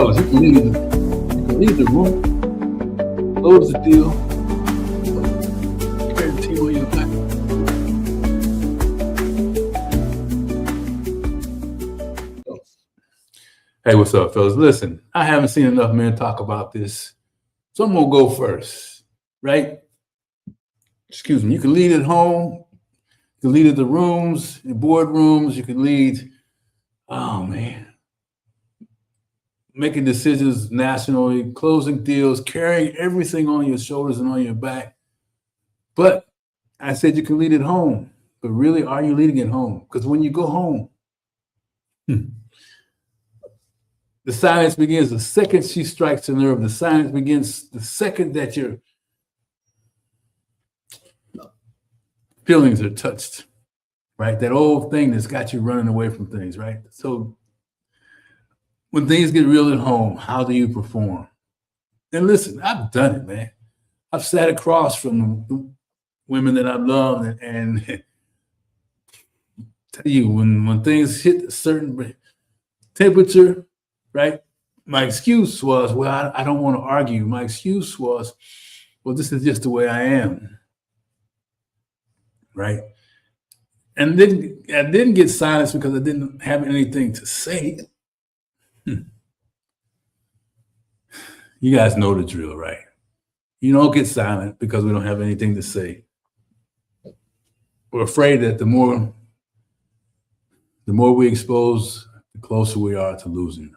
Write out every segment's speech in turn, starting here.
Fellas, you can leave the room, close the deal, carry the team on your back. Hey, what's up, fellas? Listen, I haven't seen enough men talk about this, so I'm gonna go first, right? Excuse me. You can lead at home, you can lead at the rooms, in boardrooms, you can lead, oh man, making decisions nationally, closing deals, carrying everything on your shoulders and on your back. But I said you can lead at home, but really, are you leading at home? Because when you go home, the silence begins the second she strikes a nerve. The silence begins the second that your feelings are touched, right? That old thing that's got you running away from things, right? So when things get real at home, how do you perform? And listen, I've done it, man. I've sat across from the women that I've loved and tell you when things hit a certain temperature, right? My excuse was, well, I don't want to argue. My excuse was, well, this is just the way I am, right? And then I didn't get silenced because I didn't have anything to say. You guys know the drill, right? You don't get silent because we don't have anything to say. We're afraid that the more we expose, the closer we are to losing.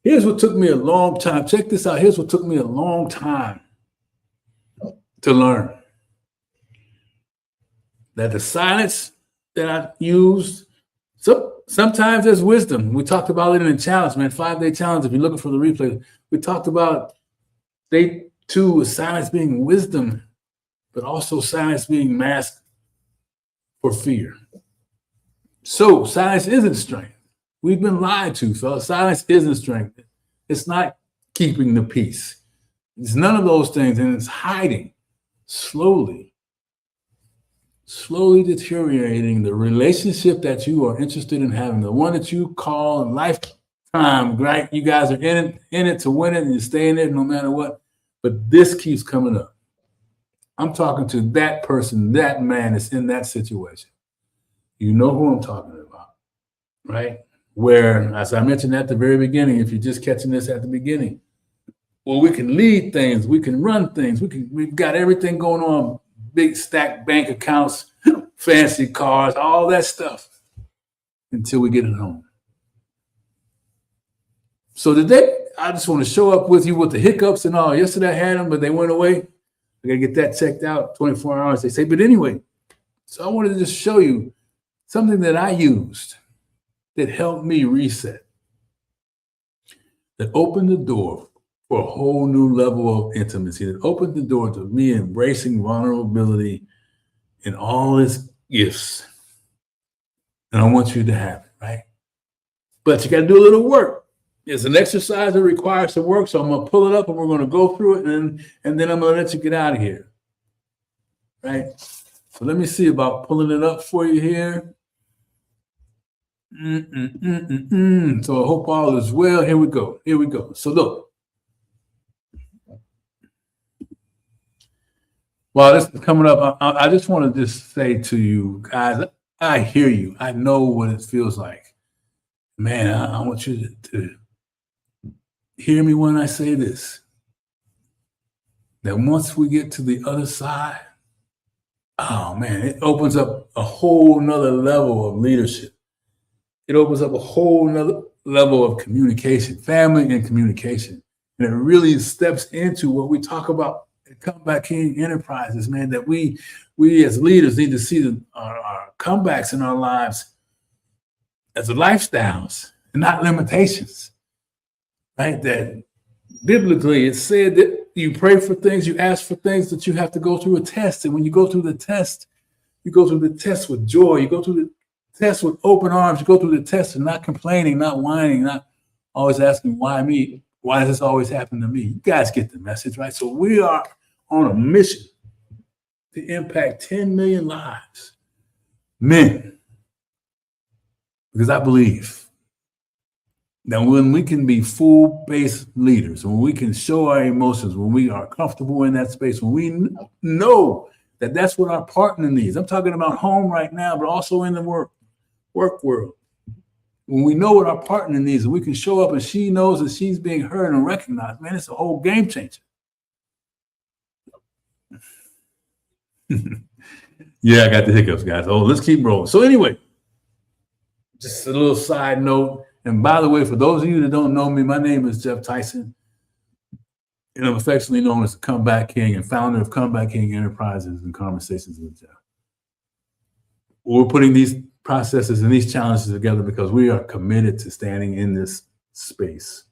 Here's what took me a long time. Check this out. Here's what took me a long time to learn. That the silence that I used, sometimes there's wisdom. We talked about it in the challenge, man, 5-day challenge. If you're looking for the replay, we talked about day 2 with silence being wisdom, but also silence being masked for fear. So silence isn't strength. We've been lied to, fellas. Silence isn't strength. It's not keeping the peace. It's none of those things, and it's hiding slowly deteriorating the relationship that you are interested in having, the one that you call a lifetime, right? You guys are in it to win it, and you stay in it no matter what. But this keeps coming up. I'm talking to that person, that man that's in that situation. You know who I'm talking about, right? Where, as I mentioned at the very beginning, if you're just catching this at the beginning, well, we can lead things, we can run things, we've got everything going on, big stacked bank accounts, fancy cars, all that stuff, until we get it home. So today, I just want to show up with you with the hiccups and all. Yesterday I had them, but they went away. I got to get that checked out, 24 hours, they say. But anyway, so I wanted to just show you something that I used that helped me reset, that opened the door for a whole new level of intimacy, that opened the door to me embracing vulnerability in all its gifts. And I want you to have it, right? But you got to do a little work. It's an exercise that requires some work, so I'm going to pull it up and we're going to go through it, and then I'm going to let you get out of here, right? So let me see about pulling it up for you here. So I hope all is well. Here we go. So look. While this is coming up, I just want to just say to you guys, I hear you. I know what it feels like. Man, I want you to hear me when I say this. That once we get to the other side, oh man, it opens up a whole nother level of leadership. It opens up a whole nother level of communication, family and communication. And it really steps into what we talk about at Comeback King Enterprises, man, that we as leaders need to see our comebacks in our lives as lifestyles and not limitations, right? That biblically it's said that you pray for things, you ask for things, that you have to go through a test. And when you go through the test, you go through the test with joy. You go through the test with open arms. You go through the test and not complaining, not whining, not always asking, why me? Why does this always happen to me? You guys get the message, right? So we are on a mission to impact 10 million lives, men, because I believe Now, when we can be full-based leaders, when we can show our emotions, when we are comfortable in that space, when we know that that's what our partner needs. I'm talking about home right now, but also in the work world. When we know what our partner needs, and we can show up and she knows that she's being heard and recognized, man, it's a whole game changer. Yeah, I got the hiccups, guys. Oh, let's keep rolling. So anyway, just a little side note. And by the way, for those of you that don't know me, my name is Jeff Tyson, and I'm affectionately known as the Comeback King and founder of Comeback King Enterprises and Conversations with Jeff. We're putting these processes and these challenges together because we are committed to standing in this space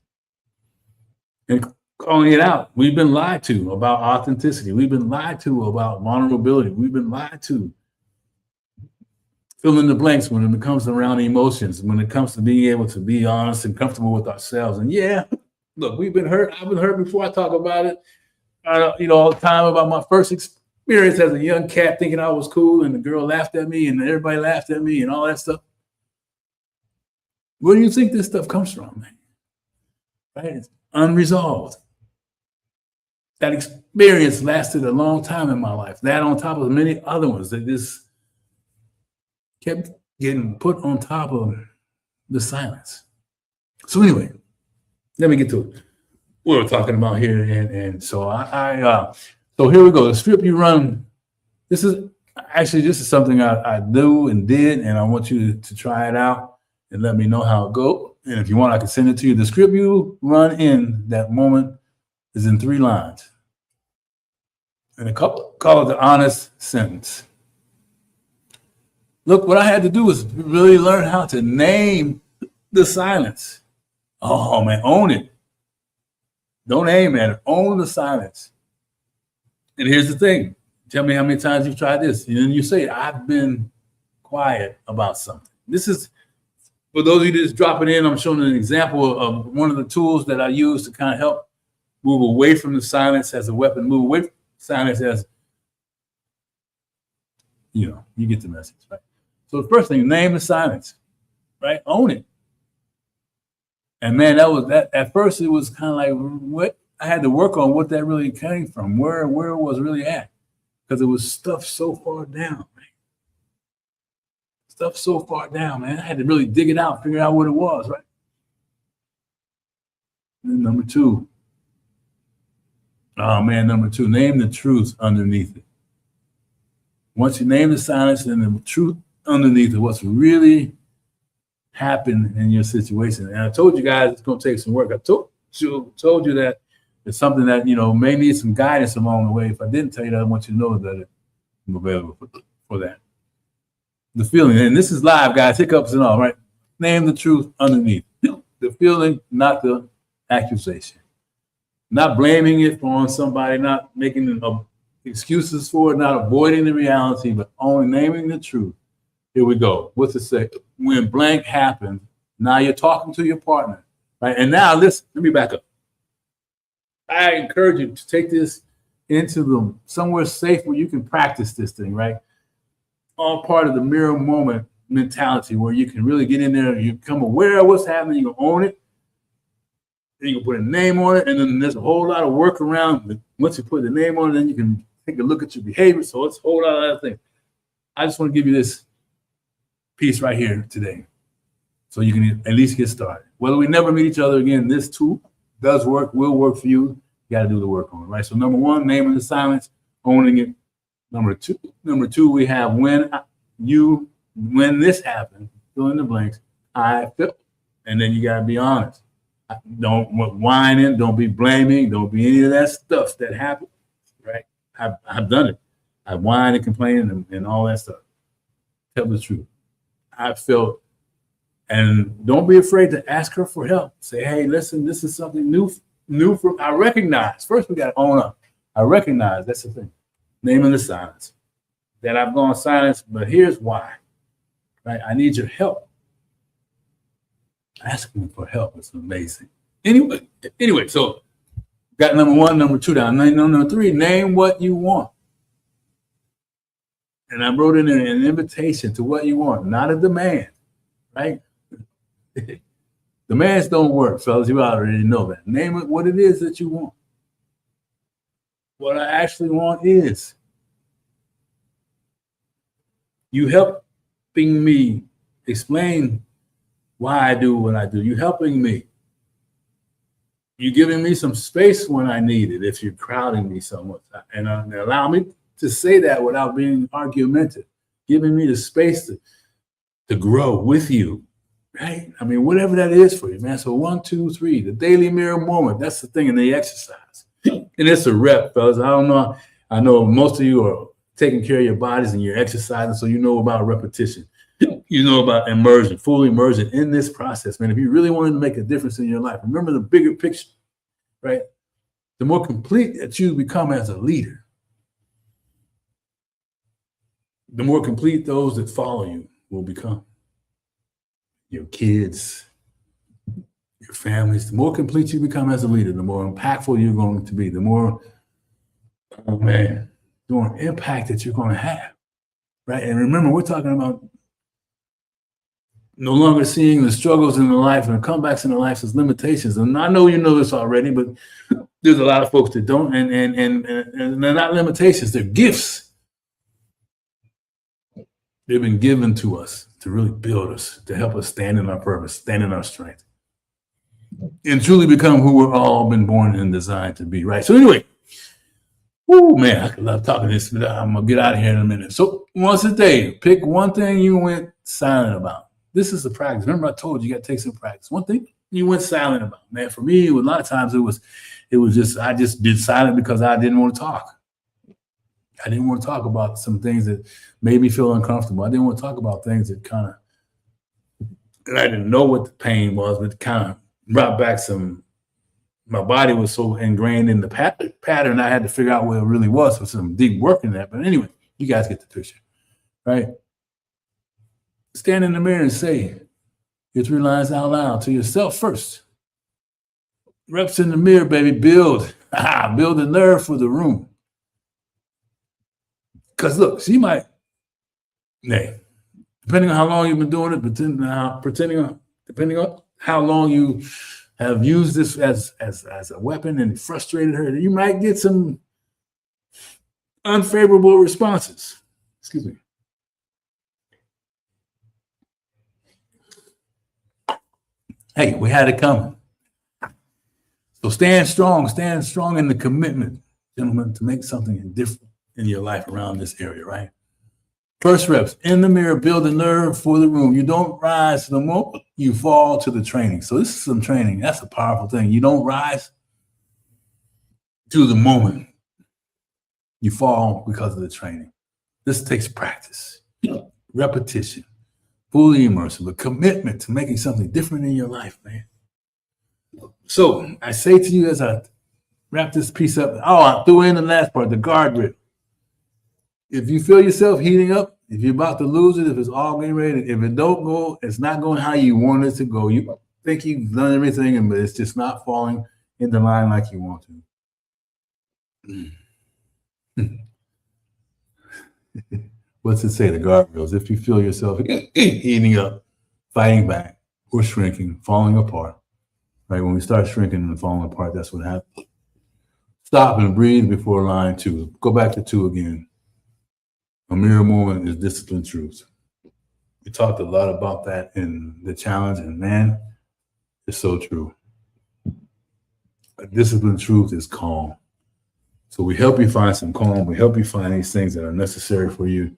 and calling it out. We've been lied to about authenticity. We've been lied to about vulnerability. We've been lied to. Fill in the blanks when it comes around emotions, when it comes to being able to be honest and comfortable with ourselves. And yeah, look, we've been hurt. I've been hurt before. I talk about it, all the time about my first experience as a young cat thinking I was cool and the girl laughed at me and everybody laughed at me and all that stuff. Where do you think this stuff comes from, man? Right? It's unresolved. That experience lasted a long time in my life. That on top of many other ones that this kept getting put on top of the silence. So anyway, let me get to it. What we're talking about here, and so so here we go. The strip you run. This is something I do and did, and I want you to try it out and let me know how it goes. And if you want, I can send it to you. The script you run in that moment is in 3 lines, and a couple call it the honest sentence. Look, what I had to do was really learn how to name the silence. Oh, man, own it. Don't aim at it. Own the silence. And here's the thing. Tell me how many times you've tried this. And then you say, I've been quiet about something. This is, for those of you just dropping in, I'm showing an example of one of the tools that I use to kind of help move away from the silence as a weapon, move away from silence as, you get the message, right? So the first thing, name the silence, right? Own it. And man, that at first it was kind of like what I had to work on, what that really came from, where it was really at. Because it was stuff so far down, man. Stuff so far down, man. I had to really dig it out, figure out what it was, right? And number 2. Oh man, number 2, name the truth underneath it. Once you name the silence and the truth underneath of what's really happened in your situation. And I told you guys it's going to take some work. I told you that it's something that, may need some guidance along the way. If I didn't tell you that, I want you to know that I'm available for that. The feeling, and this is live, guys, hiccups and all, right? Name the truth underneath. The feeling, not the accusation. Not blaming it on somebody, not making excuses for it, not avoiding the reality, but only naming the truth. Here we go. What's it say? When blank happened, now you're talking to your partner, right? And now listen, let me back up. I encourage you to take this into somewhere safe where you can practice this thing, right? All part of the mirror moment mentality where you can really get in there, you become aware of what's happening, you can own it, then you can put a name on it, and then there's a whole lot of work around. Once you put the name on it, then you can take a look at your behavior. So it's a whole lot of other things. I just want to give you this piece right here today so you can at least get started. Whether we never meet each other again, this tool does work, will work for you. You got to do the work on it, right? So number 1, naming the silence, owning it. Number two, we have when this happened, fill in the blanks, I felt. And then you got to be honest. Don't whining, don't be blaming, don't be any of that stuff that happened, right? I've done it. I whine and complain and all that stuff. Tell the truth. I felt, and don't be afraid to ask her for help. Say, hey, listen, this is something new for, I recognize. First, we got to own up. I recognize, that's the thing. Naming the silence. That I've gone silent, but here's why, right? I need your help. Asking for help is amazing. Anyway, so got number 1, number 2 down. Number 3, name what you want. And I wrote in an invitation to what you want, not a demand, right? Demands don't work, fellas. You already know that. Name it what it is that you want. What I actually want is you helping me explain why I do what I do. You helping me. You giving me some space when I need it if you're crowding me so much. And allow me to say that without being argumentative, giving me the space to grow with you, right? I mean, whatever that is for you, man. So 1, 2, 3, the daily mirror moment. That's the thing in the exercise. And it's a rep, fellas. I don't know. I know most of you are taking care of your bodies and you're exercising, so you know about repetition. You know about immersion, full immersion in this process, man. If you really wanted to make a difference in your life, remember the bigger picture, right? The more complete that you become as a leader, the more complete those that follow you will become. Your kids, your families, the more complete you become as a leader, the more impactful you're going to be, the more, oh man, the more impact that you're going to have, right? And remember, we're talking about no longer seeing the struggles in the life and the comebacks in the life as limitations. And I know you know this already, but there's a lot of folks that don't, and they're not limitations, they're gifts. They've been given to us to really build us, to help us stand in our purpose, stand in our strength, and truly become who we're all been born and designed to be, right? So anyway, oh man, I love talking this, but I'm gonna get out of here in a minute. So once a day, pick one thing you went silent about. This is the practice. Remember, I told you got to take some practice. One thing you went silent about, man. For me, a lot of times it was just I just did silent because I didn't want to talk. I didn't want to talk about some things that made me feel uncomfortable. I didn't want to talk about things that I didn't know what the pain was, but kind of brought back some. My body was so ingrained in the pattern, I had to figure out what it really was for some deep work in that. But anyway, you guys get the picture, right? Stand in the mirror and say your 3 lines out loud to yourself first. Reps in the mirror, baby. Build the nerve for the room. Because look, she might, depending on how long you've been doing it, depending on how long you have used this as a weapon and frustrated her, you might get some unfavorable responses. Excuse me. Hey, we had it coming. So stand strong in the commitment, gentlemen, to make something different in your life around this area, right? First reps, in the mirror, build the nerve for the room. You don't rise the moment you fall to the training. So this is some training. That's a powerful thing. You don't rise to the moment you fall because of the training. This takes practice, repetition, fully immersive, a commitment to making something different in your life, man. So I say to you as I wrap this piece up, I threw in the last part, the guardrail. If you feel yourself heating up, if you're about to lose it, if it's all getting ready, if it don't go, it's not going how you want it to go. You think you've done everything, but it's just not falling into line like you want to. What's it say? The guardrails. If you feel yourself heating up, fighting back, or shrinking, falling apart, right? When we start shrinking and falling apart, that's what happens. Stop and breathe before line 2. Go back to 2 again. A mirror moment is disciplined truth. We talked a lot about that in the challenge, and man, it's so true. A disciplined truth is calm. So we help you find some calm. We help you find these things that are necessary for you.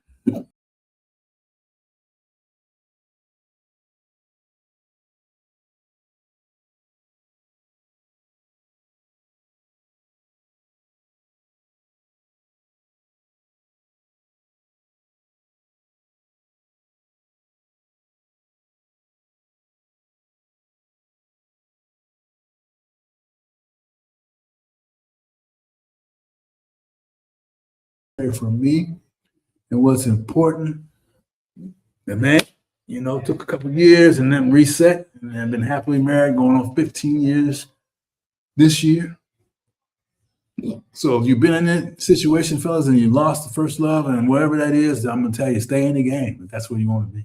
For me and what's important. And man, took a couple of years and then reset, and I've been happily married going on 15 years this year. So if you've been in that situation, fellas, and you lost the first love and whatever that is, I'm gonna tell you, stay in the game if that's where you want to be.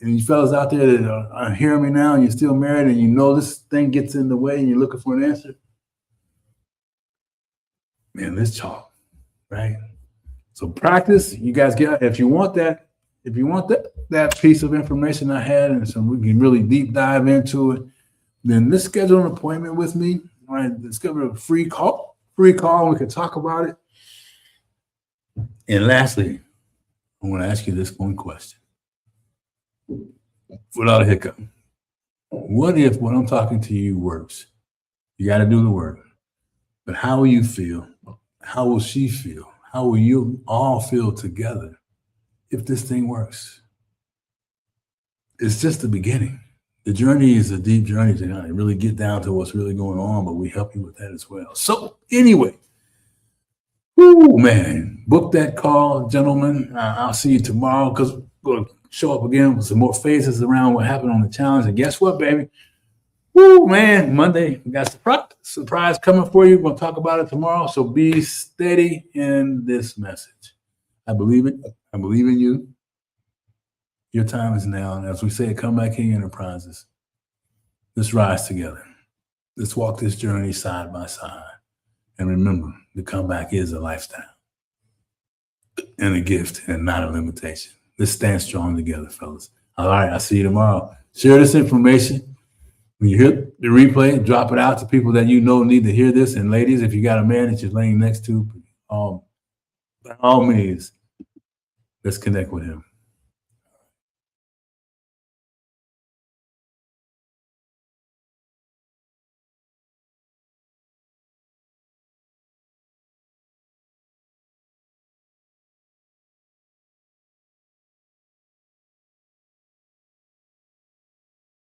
and you fellas out there that are hearing me now, and you're still married, and you know this thing gets in the way, and you're looking for an answer, man, let's talk, right? So practice. You guys get, if you want that piece of information I had, and so we can really deep dive into it, then let's schedule an appointment with me. All right, let's schedule a free call. We can talk about it. And lastly, I want to ask you this one question without a hiccup. What if what I'm talking to you works? You got to do the work. But how will you feel? How will she feel? How will you all feel together if this thing works? It's just the beginning. The journey is a deep journey to kind of really get down to what's really going on, but we help you with that as well. So anyway, whoo, man, book that call, gentlemen. I'll see you tomorrow because we're going to show up again with some more phases around what happened on the challenge. And guess what, baby? Woo, man, Monday, we got a surprise coming for you. We're going to talk about it tomorrow. So be steady in this message. I believe it. I believe in you. Your time is now. And as we say, Come Back King Enterprises, let's rise together. Let's walk this journey side by side. And remember, the comeback is a lifestyle and a gift and not a limitation. Let's stand strong together, fellas. All right, I'll see you tomorrow. Share this information. When you hear the replay, drop it out to people that you know need to hear this. And ladies, if you got a man that you're laying next to, by all means, let's connect with him.